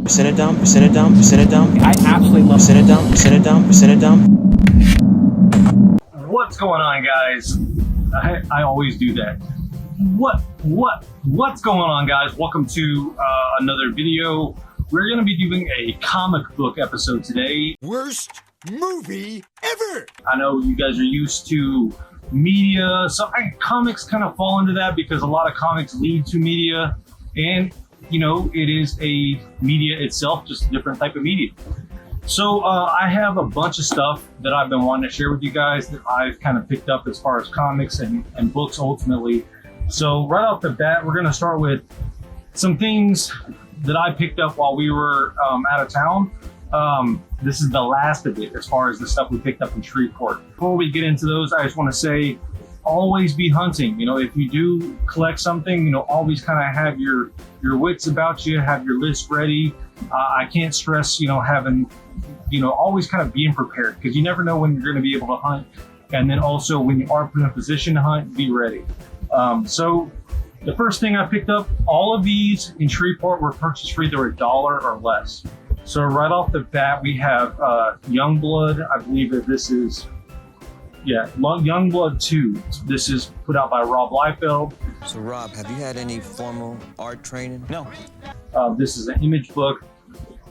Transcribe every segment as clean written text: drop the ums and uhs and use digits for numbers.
Percentage dump, percentage dump, percentage dump. I absolutely love percentage dump, percentage dump, percentage dump. What's going on, guys? I always do that. What's going on, guys? Welcome to another video. We're going to be doing a comic book episode today. Worst movie ever! I know you guys are used to media, so comics kind of fall into that because a lot of comics lead to media, and you know, it is a media itself, just a different type of media. So I have a bunch of stuff that I've been wanting to share with you guys that I've kind of picked up as far as comics and books ultimately. So right off the bat, we're going to start with some things that I picked up while we were out of town. This is the last of it as far as the stuff we picked up in Shreveport. Before we get into those, I just want to say, always be hunting. You know, if you do collect something, you know, always kind of have your wits about you, have your list ready. I can't stress, you know, having, you know, always kind of being prepared, because you never know when you're going to be able to hunt. And then also when you are put in a position to hunt, be ready. So the first thing I picked up, all of these in Shreveport were purchase free. They were $1 or less. So right off the bat, we have Youngblood. I believe that this is, yeah, Youngblood 2. This is put out by Raphael. So Rob, have you had any formal art training? No. This is an image book,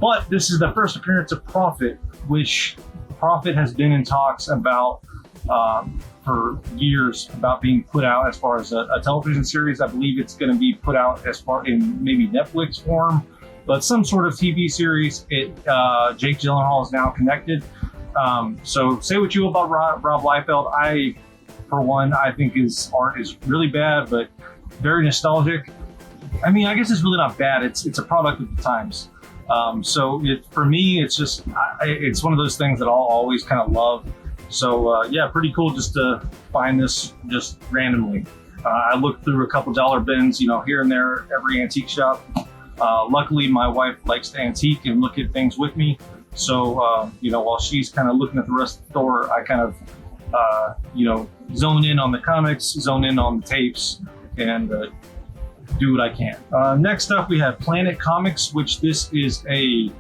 but this is the first appearance of Prophet, which Prophet has been in talks about for years about being put out as far as a television series. I believe it's going to be put out as far in maybe Netflix form, but some sort of TV series. Jake Gyllenhaal is now connected. So say what you will about Rob Liefeld. I, for one, I think his art is really bad, but very nostalgic. I mean, I guess it's really not bad. It's a product of the times. So for me, it's just, it's one of those things that I'll always kind of love. So yeah, pretty cool just to find this just randomly. I looked through a couple dollar bins, you know, here and there, every antique shop. Luckily, my wife likes to antique and look at things with me. So, you know, while she's kind of looking at the rest of the store, I kind of, you know, zone in on the comics, zone in on the tapes, and do what I can. Next up, we have Planet Comics, which this is a,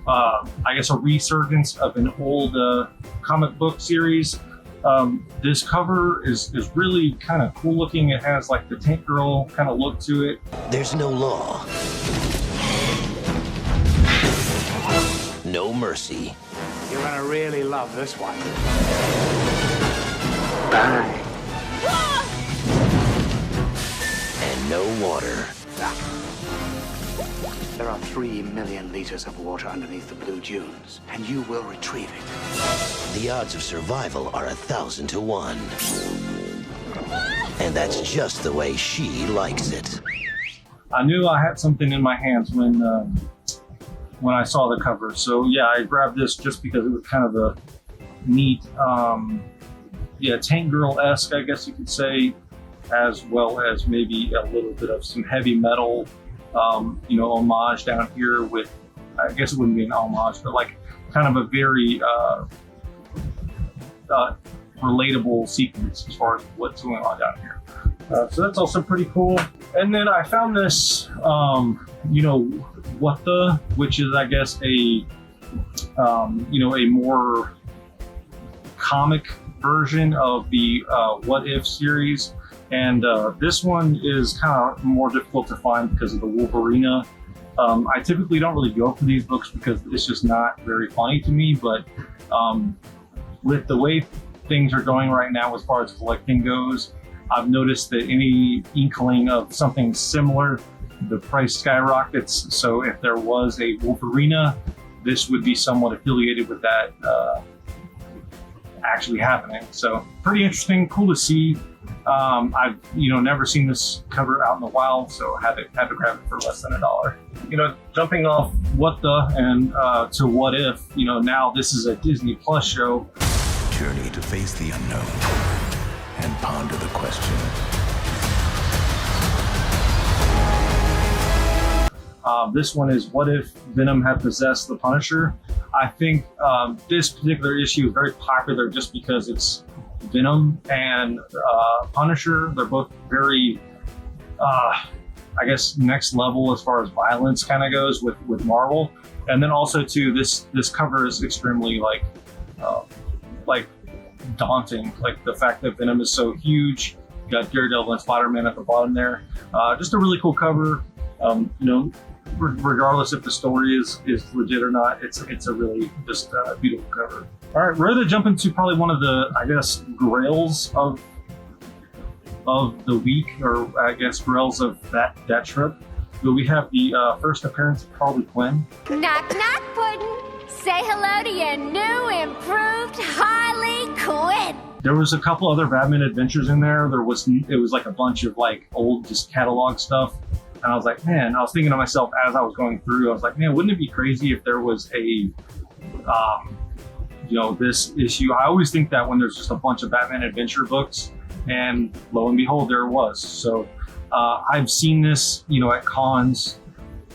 I guess, a resurgence of an old comic book series. This cover is really kind of cool looking. It has like the Tank Girl kind of look to it. There's no law. No mercy. You're gonna really love this one. Bang. And no water. There are 3 million liters of water underneath the blue dunes, and you will retrieve it. The odds of survival are 1,000 to 1. And that's just the way she likes it. I knew I had something in my hands when I saw the cover. So yeah, I grabbed this just because it was kind of a neat, yeah, Tank Girl-esque, I guess you could say, as well as maybe a little bit of some heavy metal, you know, homage down here with, I guess it wouldn't be an homage, but like kind of a very relatable sequence as far as what's going on down here. So that's also pretty cool. And then I found this, you know, which is, I guess, a, you know, a more comic version of the What If series. And this one is kind of more difficult to find because of the Wolverina. I typically don't really go for these books because it's just not very funny to me, but with the way things are going right now as far as collecting goes, I've noticed that any inkling of something similar, the price skyrockets. So if there was a Wolverina, this would be somewhat affiliated with that actually happening. So pretty interesting, cool to see. I've, you know, never seen this cover out in the wild, so had to grab it for less than $1. You know, jumping off What the and to What If, you know, now this is a Disney Plus show. Journey to face the unknown and ponder the question. This one is What If Venom Had Possessed the Punisher. I think this particular issue is very popular just because it's Venom and Punisher. They're both very I guess, next level as far as violence kind of goes with Marvel. And then also too, this cover is extremely like daunting. Like the fact that Venom is so huge, you got Daredevil and Spider-Man at the bottom there. Just a really cool cover. You know, regardless if the story is legit or not, it's a really just beautiful cover. All right, we're gonna jump into probably one of the, I guess, grails of the week, or I guess grails of that trip. But we have the first appearance of Harley Quinn. Knock, knock, Puddin'. Say hello to your new, improved Harley Quinn. There was a couple other Batman Adventures in there. It was like a bunch of like old just catalog stuff. And I was like, man, I was thinking to myself as I was going through, I was like, man, wouldn't it be crazy if there was a, you know, this issue? I always think that when there's just a bunch of Batman Adventure books, and lo and behold, there it was. So I've seen this, you know, at cons.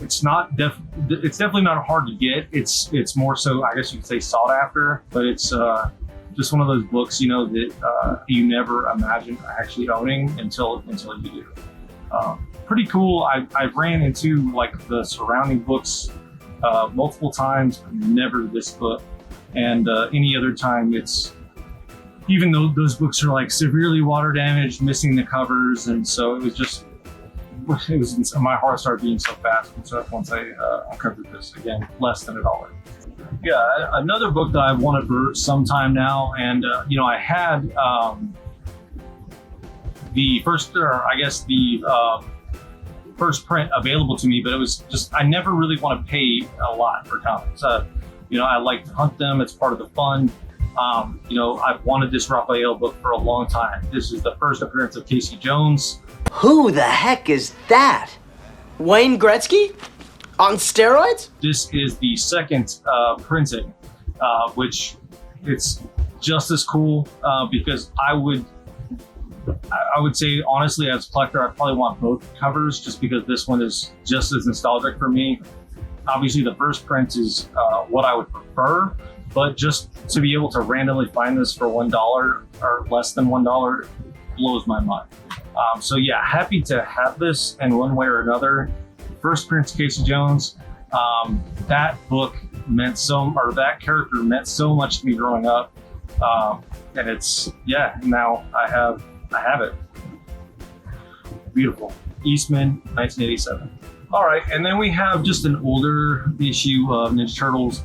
It's definitely not hard to get. It's more so, I guess you could say, sought after, but it's just one of those books, you know, that you never imagine actually owning until you do. Pretty cool. I've ran into like the surrounding books multiple times, never this book. And any other time, it's, even though those books are like severely water damaged, missing the covers, and so it was my heart started beating so fast once I uncovered this. Again, less than $1. Yeah, another book that I've wanted for some time now, and you know, I had the first, or I guess the first print available to me, but it was just, I never really want to pay a lot for comics. You know, I like to hunt them. It's part of the fun. You know, I've wanted this Raphael book for a long time. This is the first appearance of Casey Jones. Who the heck is that? Wayne Gretzky? On steroids? This is the second printing, which it's just as cool because I would say, honestly, as a collector, I probably want both covers just because this one is just as nostalgic for me. Obviously, the first print is what I would prefer, but just to be able to randomly find this for $1 or less than $1 blows my mind. So yeah, happy to have this in one way or another. First appearance Casey Jones. That book meant that character meant so much to me growing up. And it's, yeah, now I have it. Beautiful. Eastman, 1987. All right, and then we have just an older issue of Ninja Turtles.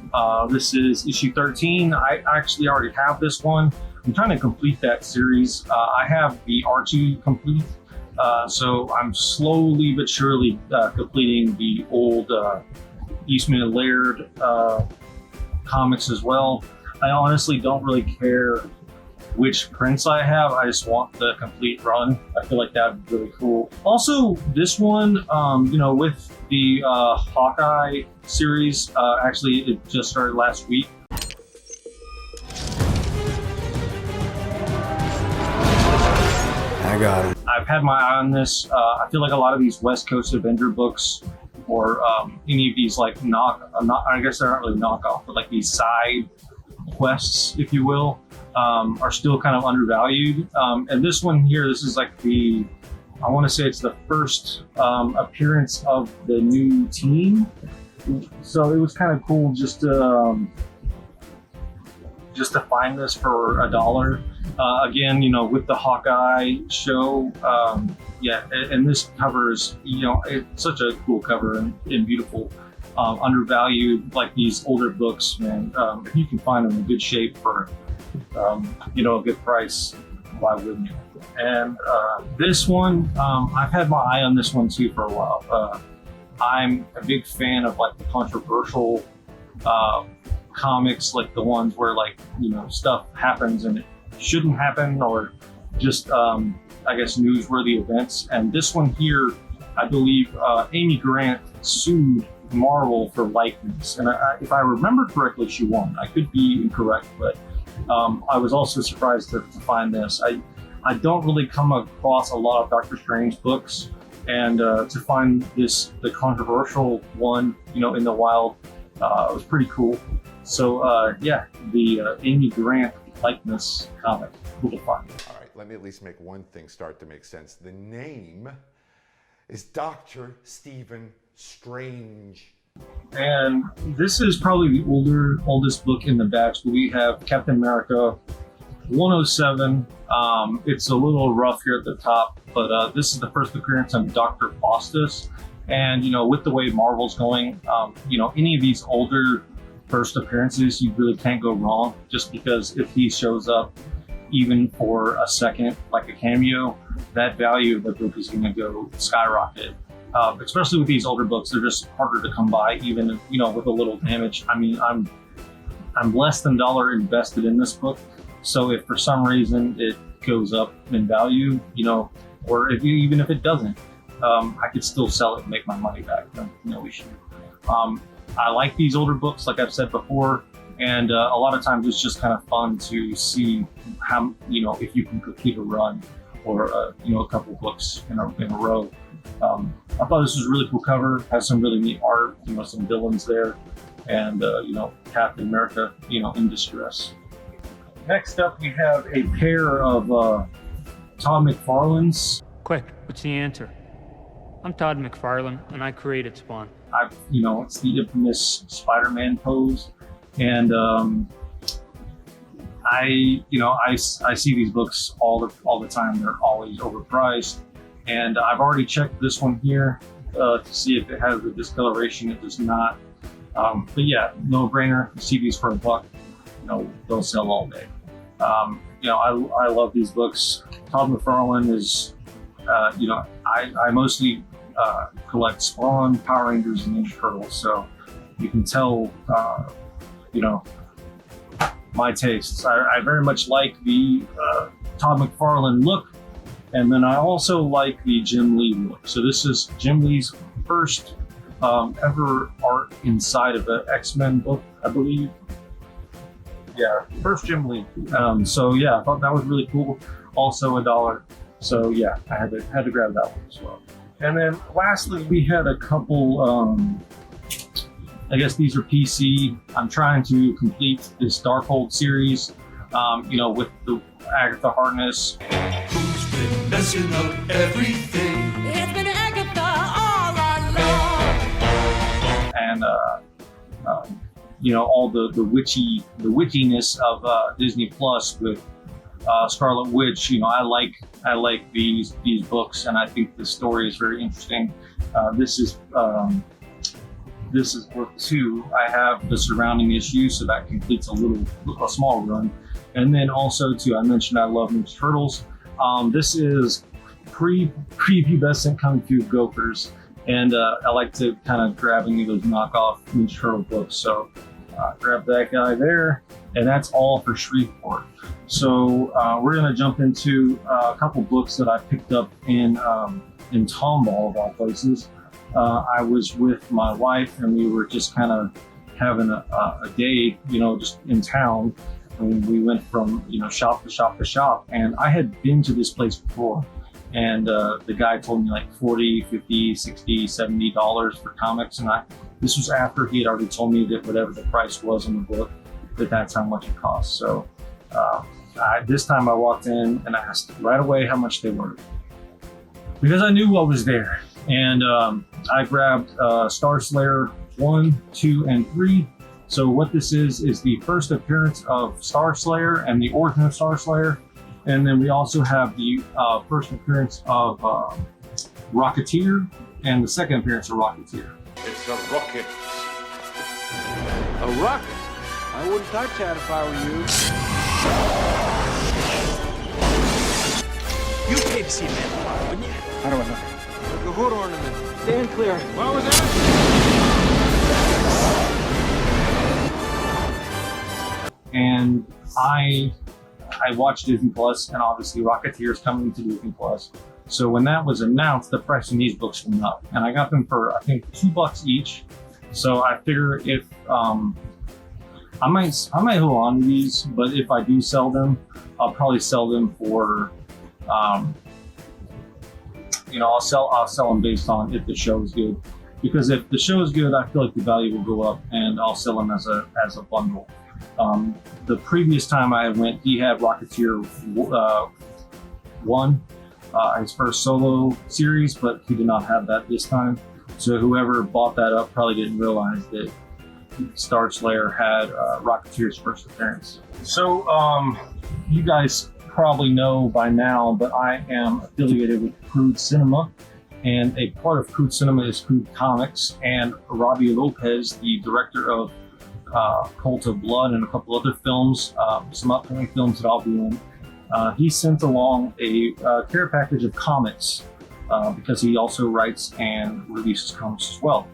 This is issue 13. I actually already have this one. I'm trying to complete that series. I have the Archie complete, so I'm slowly but surely completing the old Eastman and Laird comics as well. I honestly don't really care which prints I have. I just want the complete run. I feel like that'd be really cool. Also, this one, you know, with the Hawkeye series, actually it just started last week. I got him. I've had my eye on this. I feel like a lot of these West Coast Avenger books, or any of these like I guess they're not really knockoff, but like these side quests, if you will, are still kind of undervalued. And this one here, this is like I want to say it's the first appearance of the new team. So it was kind of cool just to find this for $1. Again, you know, with the Hawkeye show, yeah, and this cover is, you know, it's such a cool cover and beautiful. Undervalued, like these older books, man. If you can find them in good shape for, you know, a good price, why wouldn't you? And this one, I've had my eye on this one too for a while. I'm a big fan of like the controversial comics, like the ones where, like, you know, stuff happens and it shouldn't happen, or just I guess newsworthy events. And this one here, I believe Amy Grant sued Marvel for likeness, and if I remember correctly, she won. I could be incorrect, but I was also surprised to find this. I don't really come across a lot of Doctor Strange books, and to find the controversial one, you know, in the wild, was pretty cool. So yeah, the Amy Grant likeness comic, cool to find. All right, let me at least make one thing start to make sense. The name is Dr. Stephen Strange. And this is probably the oldest book in the batch, but we have Captain America 107. It's a little rough here at the top, but this is the first appearance of Dr. Faustus. And, you know, with the way Marvel's going, you know, any of these older first appearances, you really can't go wrong, just because if he shows up even for a second, like a cameo, that value of the book is going to go skyrocket. Especially with these older books, they're just harder to come by, even, you know, with a little damage. I mean, I'm less than $1 invested in this book, so if for some reason it goes up in value, you know, or even if it doesn't, I could still sell it and make my money back. No issue. I like these older books, like I've said before, and a lot of times it's just kind of fun to see how, you know, if you can complete a run or you know, a couple books in a row. I thought this was a really cool cover. Has some really neat art, you know, some villains there, and you know, Captain America, you know, in distress. Next up, we have a pair of Todd McFarlane's. Quick, what's the answer? I'm Todd McFarlane, and I created Spawn. You know, it's the infamous Spider-Man pose, and I see these books all the time. They're always overpriced, and I've already checked this one here to see if it has the discoloration. It does not, but yeah, no brainer. You see these for $1, you know, they'll sell all day. You know, I love these books. Todd McFarlane is, you know, I mostly collect Spawn, Power Rangers, and Ninja Turtles, so you can tell, you know, my tastes. I very much like the Todd McFarlane look, and then I also like the Jim Lee look. So this is Jim Lee's first ever art inside of an X-Men book, I believe. Yeah, first Jim Lee. So yeah, I thought that was really cool. Also $1. So yeah, I had to grab that one as well. And then lastly, we had a couple, I guess these are PC. I'm trying to complete this Darkhold series, you know, with the Agatha Harkness. Who's been messing up everything? It's been Agatha all along. And, you know, all the witchiness of Disney Plus with Scarlet Witch. You know, I like these books, and I think the story is very interesting. This is book 2. I have the surrounding issues, so that completes a small run. And then also too, I mentioned I love Ninja Turtles. This is pre-pubescent Kung Fu Gophers, and I like to kind of grab any of those knockoff Ninja Turtle books. So grab that guy there, and that's all for Shreveport. So we're gonna jump into a couple books that I picked up in Tomball, of all places. I was with my wife, and we were just kind of having a day, you know, just in town. And we went from, you know, shop to shop to shop, and I had been to this place before, and the guy told me like $40, $50, $60, $70 for comics, and this was after he had already told me that whatever the price was in the book, that's how much it cost. So this time I walked in and asked right away how much they were, because I knew what was there. And I grabbed Star Slayer 1, 2, and 3. So what this is the first appearance of Star Slayer and the origin of Star Slayer. And then we also have the first appearance of Rocketeer and the second appearance of Rocketeer. It's a rocket. A rocket? I wouldn't touch that if I were you. You paid to see Man, wouldn't you? How do I know? The hood ornament. Stand clear. What was that? And I watched Disney Plus, and obviously Rocketeer is coming to Disney Plus. So when that was announced, the price of these books went up, and I got them for I think $2 each. So I figure if I might hold on to these, but if I do sell them, I'll probably sell them for you know, I'll sell them based on if the show is good. Because if the show is good, I feel like the value will go up, and I'll sell them as a bundle. The previous time I went, he had Rocketeer 1, his first solo series, but he did not have that this time. So whoever bought that up probably didn't realize that Star Slayer had Rocketeer's first appearance. So you guys probably know by now, but I am affiliated with Crude Cinema, and a part of Crude Cinema is Crude Comics, and Robbie Lopez, the director of Cult of Blood and a couple other films, some upcoming films that I'll be in, he sent along a care package of comics because he also writes and releases comics as well.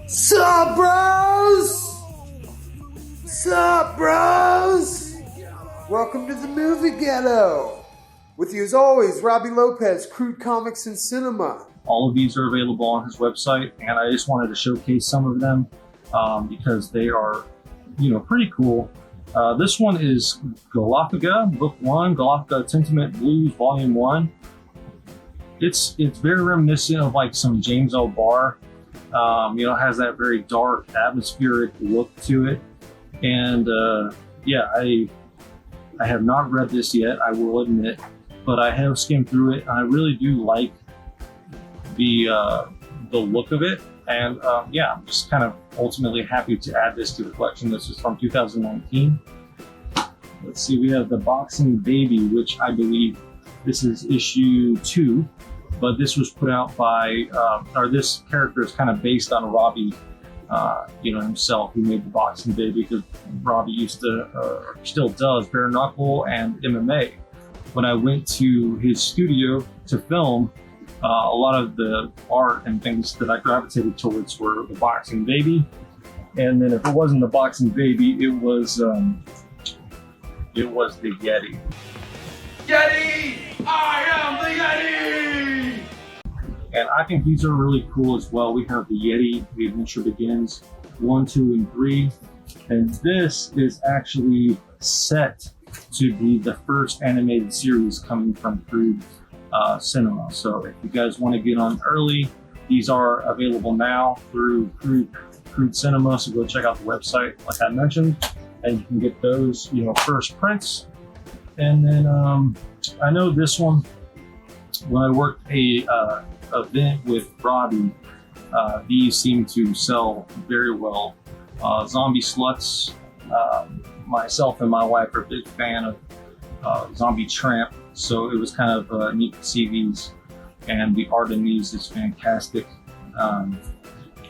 Sup, bros? Sup, bros? Welcome to the movie ghetto. With you as always, Robbie Lopez, Crude Comics and Cinema. All of these are available on his website, and I just wanted to showcase some of them because they are, pretty cool. This one is Galapagos, Book 1, Galapagos Sentiment Blues, Volume 1. It's very reminiscent of like some James L. Barr. It has that very dark, atmospheric look to it. And I have not read this yet, I will admit, but I have skimmed through it. I really do like the look of it. And I'm just kind of ultimately happy to add this to the collection. This is from 2019. Let's see, we have The Boxing Baby, which I believe this is issue 2, but this was put out by, this character is kind of based on Robbie, himself, who made The Boxing Baby, because Robbie used to, still does, bare knuckle and MMA. When I went to his studio to film, a lot of the art and things that I gravitated towards were The Boxing Baby, and then if it wasn't The Boxing Baby, it was the Yeti. Yeti! I am the Yeti! And I think these are really cool as well. We have the Yeti, The Adventure Begins, 1, 2, and 3. And this is actually set to be the first animated series coming from Crude Cinema. So if you guys want to get on early, these are available now through Crude Cinema. So go check out the website, like I mentioned, and you can get those, first prints. And then I know this one, when I worked a event with Robbie, these seem to sell very well. Zombie Sluts, myself and my wife are a big fan of Zombie Tramp, so it was kind of neat to see these, and the art in these is fantastic.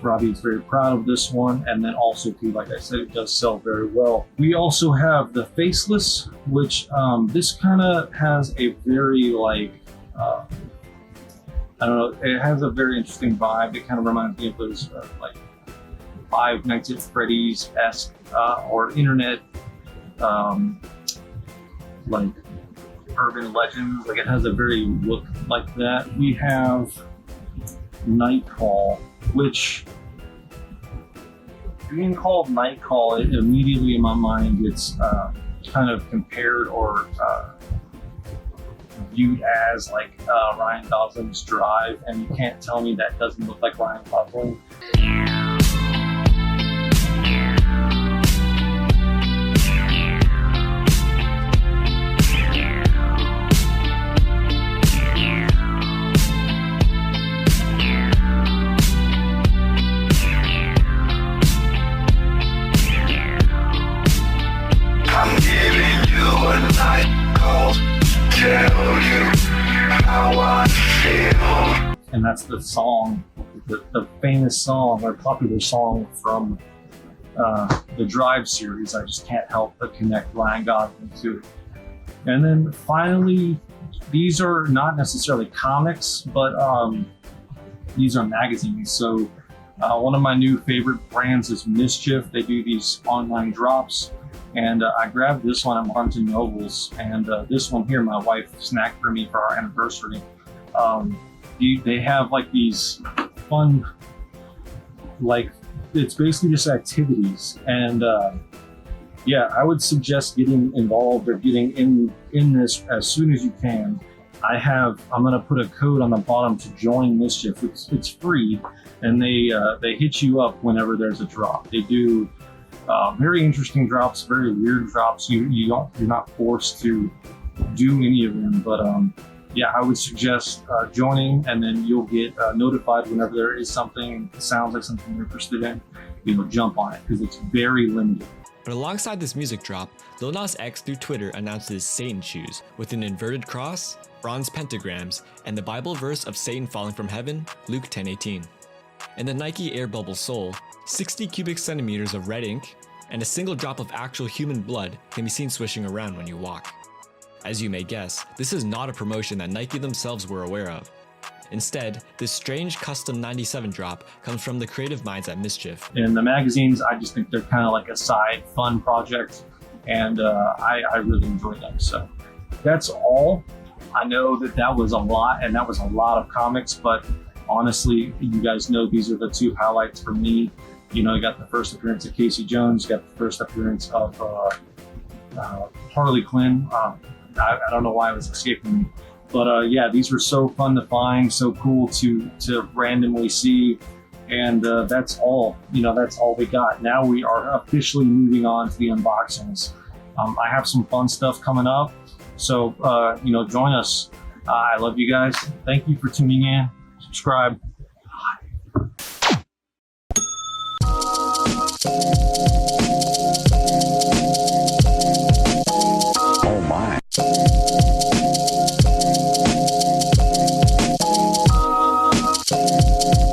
Robbie is very proud of this one, and then also too, like I said, it does sell very well. We also have the Faceless, which this kind of has a very it has a very interesting vibe. It kind of reminds me of those like Five Nights at Freddy's-esque or internet like urban legends. Like it has a very look like that. We have Nightfall, which being called Nightfall, it immediately in my mind gets kind of compared or viewed as like Ryan Gosling's Drive, and you can't tell me that doesn't look like Ryan Gosling. I'm giving you a night call to tell you how I feel. And that's the song, the famous song or popular song from the Drive series. I just can't help but connect Ryan Gosling to it. And then finally, these are not necessarily comics, but these are magazines. So one of my new favorite brands is Mischief. They do these online drops. And I grabbed this one at Barnes & Nobles, and this one here, my wife snagged for me for our anniversary. They have like these fun, like it's basically just activities, and I would suggest getting involved or getting in this as soon as you can. I'm gonna put a code on the bottom to join Mischief. It's free, and they hit you up whenever there's a drop. They do very interesting drops, very weird drops. You're not forced to do any of them, but yeah, I would suggest joining, and then you'll get notified whenever there is something that sounds like something you're interested in. Jump on it, because it's very limited. But alongside this music drop, Lil Nas X through Twitter announced his Satan shoes with an inverted cross, bronze pentagrams, and the Bible verse of Satan falling from heaven, Luke 10:18. In the Nike Air Bubble sole, 60 cubic centimeters of red ink and a single drop of actual human blood can be seen swishing around when you walk. As you may guess, this is not a promotion that Nike themselves were aware of. Instead, this strange custom 97 drop comes from the creative minds at Mischief. And the magazines, I just think they're kind of like a side fun project, and I really enjoy them. So that's all. I know that was a lot, and that was a lot of comics, but honestly, you guys know these are the two highlights for me. You got the first appearance of Casey Jones, you got the first appearance of Harley Quinn. I don't know why it was escaping me. But yeah, these were so fun to find, so cool to randomly see. And that's all, that's all we got. Now we are officially moving on to the unboxings. I have some fun stuff coming up. So, join us. I love you guys. Thank you for tuning in. Subscribe. Bye.